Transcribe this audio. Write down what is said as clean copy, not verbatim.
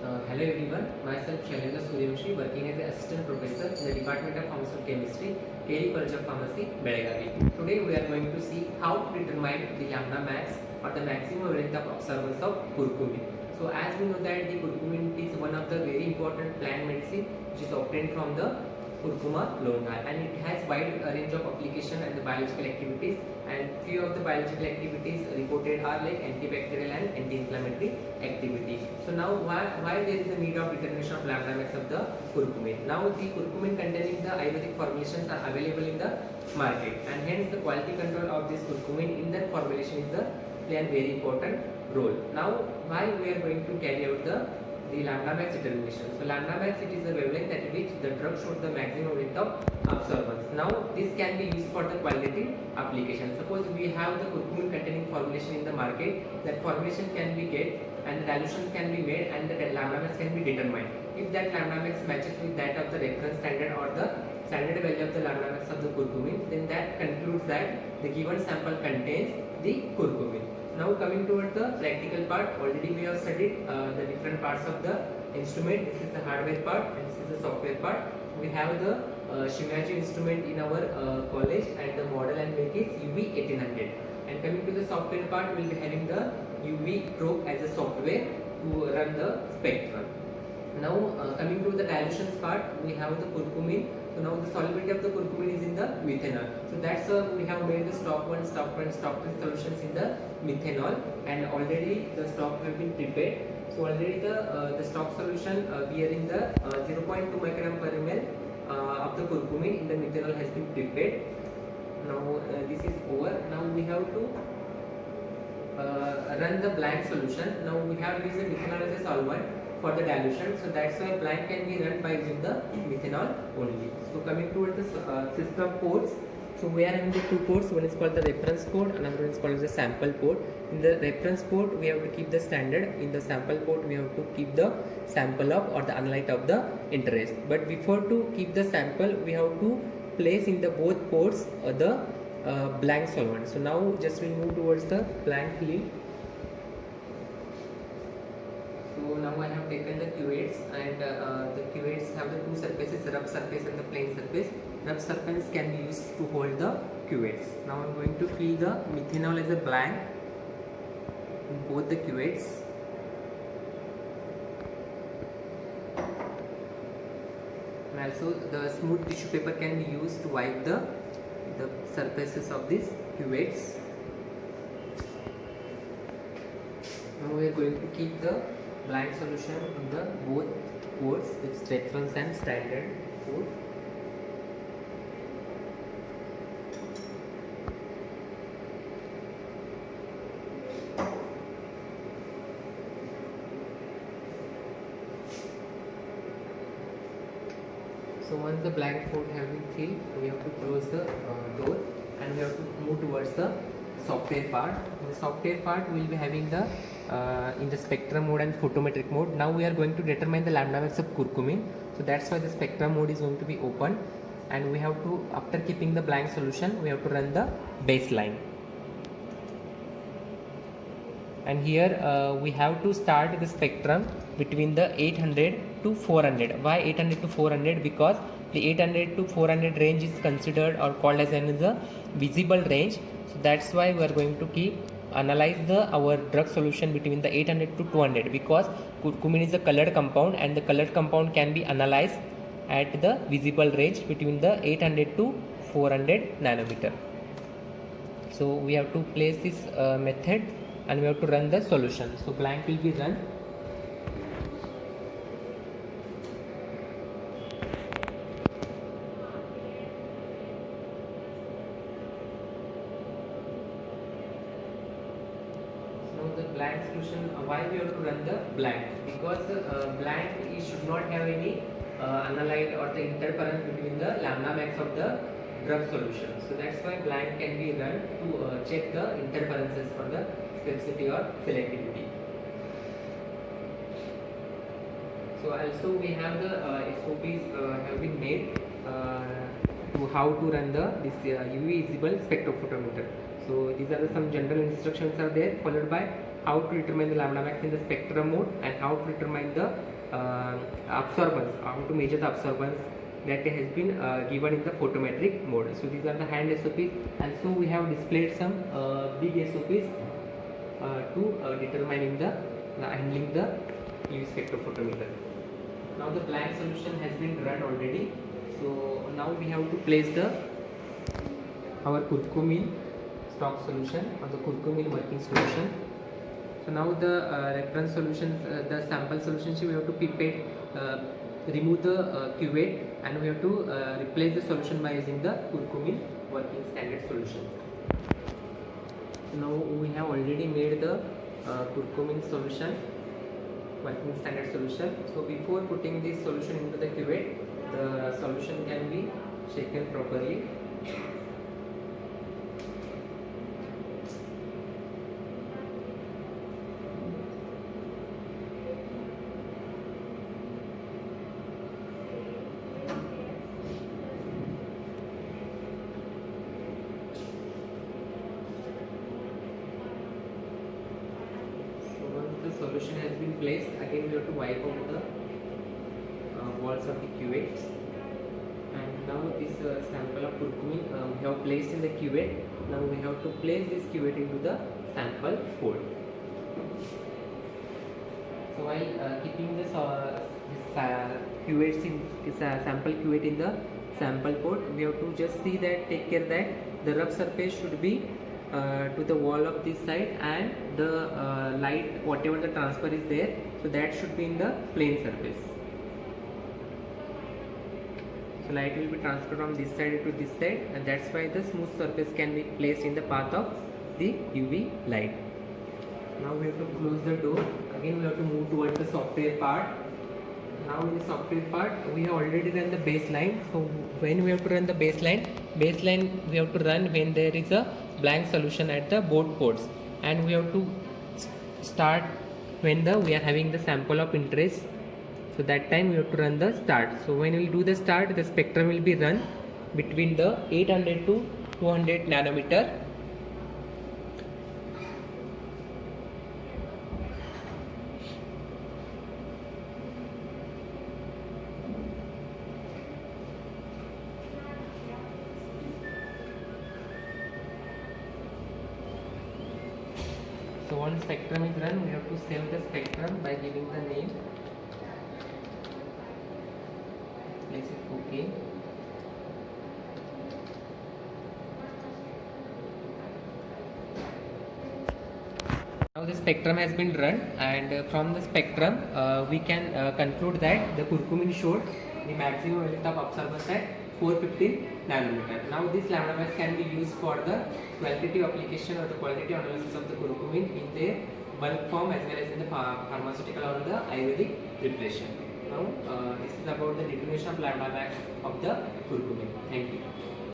Hello everyone, myself Shailendra Suryavanshi, working as an assistant professor in the Department of Pharmaceutical Chemistry, KLE College of Pharmacy, Belagavi. Today we are going to see how to determine the lambda max or the maximum wavelength of absorbance of curcumin. So as we know that the curcumin is one of the very important plant medicine which is obtained from the Curcuma longa, and it has wide range of application and the biological activities, and few of the biological activities reported are like antibacterial and anti-inflammatory activity. So now why there is a need of determination of lambda max of the curcumin? Now the curcumin containing the Ayurvedic formulations are available in the market, and hence the quality control of this curcumin in that formulation is the play a very important role. Now why we are going to carry out the lambda max determination. So lambda max, it is the wavelength at which the drug shows the maximum wavelength of absorbance. Now this can be used for the qualitative application. Suppose we have the curcumin containing formulation in the market, that formulation can be get and the dilutions can be made and the lambda max can be determined. If that lambda max matches with that of the reference standard or the standard value of the lambda max of the curcumin, then that concludes that the given sample contains the curcumin. Now coming towards the practical part, already we have studied the different parts of the instrument. This is the hardware part and this is the software part. We have the Shimadzu instrument in our college, and the model and make is UV1800. And coming to the software part, we will be having the UV probe as a software to run the spectrum. Now coming to the dilutions part, we have the curcumin. So now the solubility of the curcumin is in the methanol. So that's we have made the stock 1, stock 2 and stock 3 solutions in the methanol, and already the stock have been prepared. So already the stock solution bearing the 0.2 microgram per ml of the curcumin in the methanol has been prepared. Now this is over. Now we have to run the blank solution. Now we have used the methanol as a solvent for the dilution, so that's why blank can be run by using the methanol only. So coming towards the system ports, so we are having the two ports. One is called the reference port, another one is called the sample port. In the reference port, we have to keep the standard. In the sample port, we have to keep the sample of or the analyte of the interest. But before to keep the sample, we have to place in the both ports the blank solvent. So now just we move towards the blank film. So now I have taken the cuvettes, and the cuvettes have the two surfaces, rough surface and the plane surface. Rough surface can be used to hold the cuvettes. Now I am going to fill the methanol as a blank in both the cuvettes. And also the smooth tissue paper can be used to wipe the surfaces of these cuvettes. Now we are going to keep the blank solution in the both ports, with reference and standard port. So once the blank port have been filled, we have to close the door, and we have to move towards the software part. In the software part, we will be having the in the spectrum mode and photometric mode. Now we are going to determine the lambda max of curcumin. So that's why the spectrum mode is going to be open, and we have to, after keeping the blank solution, we have to run the baseline. And here we have to start the spectrum between the 800 to 400. Why 800 to 400? Because the 800 to 400 range is considered or called as the visible range. So that's why we are going to keep analyze our drug solution between the 800 to 200, because curcumin is a colored compound, and the colored compound can be analyzed at the visible range between the 800 to 400 nanometer. So we have to place this method, and we have to run the solution. So blank will be run. Now the blank solution, why we have to run the blank? Because blank should not have any analyte or the interference between the lambda max of the drug solution. So that's why blank can be run to check the interferences for the specificity or selectivity. So also we have the SOPs have been made to how to run this UV visible spectrophotometer. So these are some general instructions are there, followed by how to determine the lambda max in the spectrum mode, and how to determine the absorbance, how to measure the absorbance that has been given in the photometric mode. So these are the hand SOPs, and so we have displayed some big SOPs to determining the handling the UV spectrophotometer. Now the blank solution has been run already, so now we have to place the our curcumin stock solution or the curcumin working solution. So now the reference solutions, the sample solutions, we have to pipette, remove the cuvette, and we have to replace the solution by using the curcumin working standard solution. So now we have already made the curcumin solution, working standard solution. So before putting this solution into the cuvette, the solution can be shaken properly. The solution has been placed, again we have to wipe out the walls of the cuvettes, and now this sample of curcumin we have placed in the cuvette. Now we have to place this cuvette into the sample pot. So while keeping this cuvettes in sample cuvette in the sample pot, we have to just see that, take care that the rough surface should be to the wall of this side, and the light, whatever the transfer is there, so that should be in the plane surface. So light will be transferred from this side to this side, and that's why the smooth surface can be placed in the path of the UV light. Now we have to close the door. Again we have to move towards the software part. Now in the software part, we have already run the baseline. So when we have to run the baseline we have to run when there is a blank solution at the both ports, and we have to start when we are having the sample of interest. So that time we have to run the start. So when we will do the start, the spectrum will be run between the 800 to 200 nanometer. So once spectrum is run, we have to save the spectrum by giving the name. Place it OK. Now the spectrum has been run, and from the spectrum we can conclude that the curcumin showed the maximum wavelength of absorbance at 415 nanometer. Now this lambda max can be used for the qualitative application or the qualitative analysis of the curcumin in their bulk form as well as in the pharmaceutical or the Ayurvedic preparation. Now this is about the determination of lambda max of the curcumin. Thank you.